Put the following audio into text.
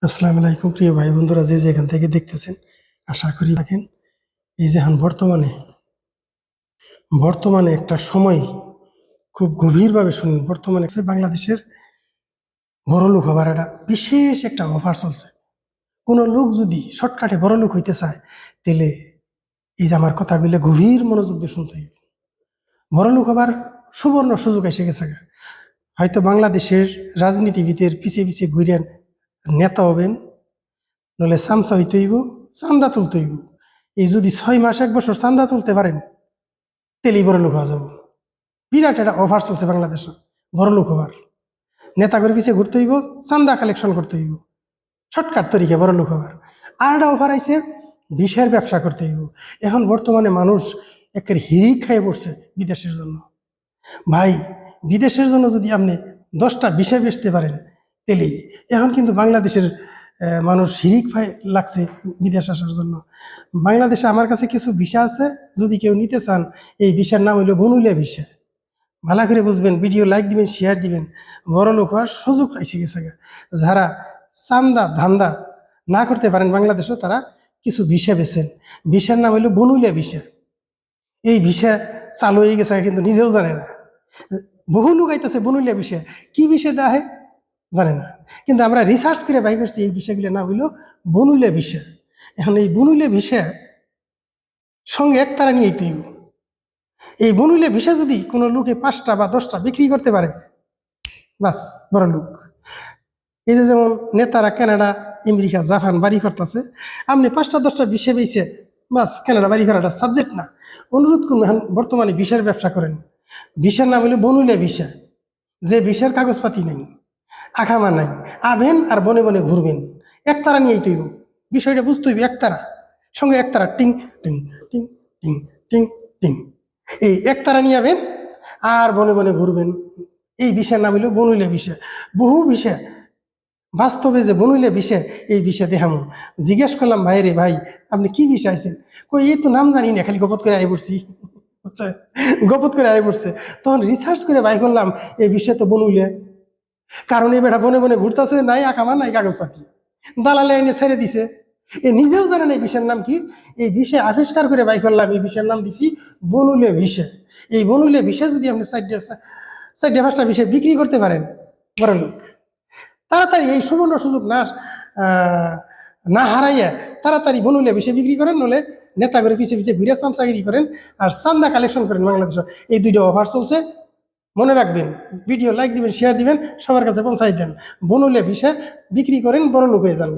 আসসালামু আলাইকুম প্রিয় ভাই বন্ধুরা, যে যেখান থেকে দেখতেছেন আশা করি থাকেন। এই যে এখন বর্তমানে একটা সময় খুব গভীরভাবে শুনুন। বর্তমানে বাংলাদেশের বড়লোক হবার একটা বিশেষ একটা অফার চলছে। কোনো লোক যদি শর্টকাটে বড়লোক হইতে চায়, তাহলে এই যে আমার কথাগুলো গভীর মনোযোগ দিয়ে শুনতে হবে। বড়লোক হবার সুবর্ণ সুযোগ এসে গেছে। হয়তো বাংলাদেশের রাজনীতিবিদের পিছিয়ে পিছিয়ে ঘুরেন নেতা হবেন, নলে চামচা হইতে হইব, চান্দা তুলতে হইব। এই যদি 6 মাস 1 বছর চান্দা তুলতে পারেন, তেলেই বড় লোক হওয়া যাব। বিরাট একটা অফার চলছে বাংলাদেশে বড় লোক হবার। নেতা করে পিছিয়ে ঘুরতে হইব, চান্দা কালেকশন করতে হইব, শর্টকাট তরিকে বড় লোক হবার। আর একটা অফার আইছে, বিষের ব্যবসা করতে হইব। এখন বর্তমানে মানুষ একের হিরিক খাইয়ে পড়ছে বিদেশের জন্য। ভাই, বিদেশের জন্য যদি আপনি 10টা বিষয় বেচতে পারেন, তেলেই এখন কিন্তু বাংলাদেশের মানুষ হিরিক লাগছে বিদেশ আসার জন্য। বাংলাদেশে আমার কাছে কিছু ভিসা আছে, যদি কেউ নিতে চান, এই ভিসার নাম হইল বনুলিয়া ভিসা। ভালো করে বুঝবেন, ভিডিও লাইক দিবেন, শেয়ার দিবেন। বড় লোক হওয়ার সুযোগ পাইছে গেছে। যারা চান্দা ধান্দা না করতে পারেন বাংলাদেশে, তারা কিছু ভিসা বেছেন। ভিসার নাম হইল বনুলিয়া ভিসা। এই ভিসা চালু হয়ে গেছে, কিন্তু নিজেও জানে না। বহু লোক আইতেছে বনুলিয়া ভিসা, কি ভিসা দেওয়া হয় জানে না। কিন্তু আমরা রিসার্চ করে বাই করছি, এই বিষয়গুলোর নাম হইল বনুলিয়া ভিসা। এখন এই বনুলিয়া ভিসা সঙ্গে একতারা নিয়ে তৈব। এই বনুলিয়া ভিসা যদি কোনো লোকে 5টা বা 10টা বিক্রি করতে পারে, বাস বড় লোক। এই যে যেমন নেতারা কানাডা, আমেরিকা, জাপান বাড়ি করতেছে, আপনি 5টা 10টা ভিসা বেছে বাস কানাডা বাড়ি করাটা সাবজেক্ট না। অনুরোধ করুন, এখন বর্তমানে ভিসার ব্যবসা করেন। ভিসার নাম হইল বনুলিয়া ভিসা। যে ভিসার কাগজপাতি নাই, আখামা নাই, আবেন আর বনে বনে ঘুরবেন, একতারা নিয়েই তৈব। বিষয়টা বুঝতে হইবে, একতারা সঙ্গে একতারা, টিং টিং টিং টিং টিং টিং। এই একতারা নিয়ে আবেন আর বনে বনে ঘুরবেন। এই বিষয়ের নাম হইল বনুলিয়া বিষয়। বহু বিষয় বাস্তবে যে বনুলিয়া বিষয়, এই বিষয় দেখামো। জিজ্ঞেস করলাম, ভাই রে ভাই, আপনি কি বিষয় আছেন? কই এই তো নাম জানি না, খালি গপত করে আয় পড়ছি। গপত করে আয় পড়ছে। তখন রিসার্চ করে বাই করলাম, এই বিষয় তো বনুলিয়া। কারণ এই বেটা বনে বনে ঘুরতেছে, নাই আকামা নাই কাগজপাতি, দালালে এনে ছেড়ে দিছে। এ নিজেও জানেন এই বিষয়ের নাম কি। এই বিষয় আবিষ্কার করে বাই করলাম, এই বিষয়ের নাম দিছি বনুলিয়া বিষয়। এই বনুলিয়া বিষয় যদি আপনি 4-5টা বিষয় বিক্রি করতে পারেন, বড় লোক। তাড়াতাড়ি এই সুবর্ণ সুযোগ না হারাইয়া তাড়াতাড়ি বনুলিয়া বিষয় বিক্রি করেন, নলে নেতা করে পিছিয়ে পিছিয়ে ঘুরে চামচাগিরি করেন আর চান্দা কালেকশন করেন বাংলাদেশে। এই 2টা অফার চলছে, মনে রাখবেন। ভিডিও লাইক দিবেন, শেয়ার দিবেন, সবার কাছে পৌঁছাই দেন। বনুলিয়া বিষয় বিক্রি করেন, বড় লোক হয়ে যান।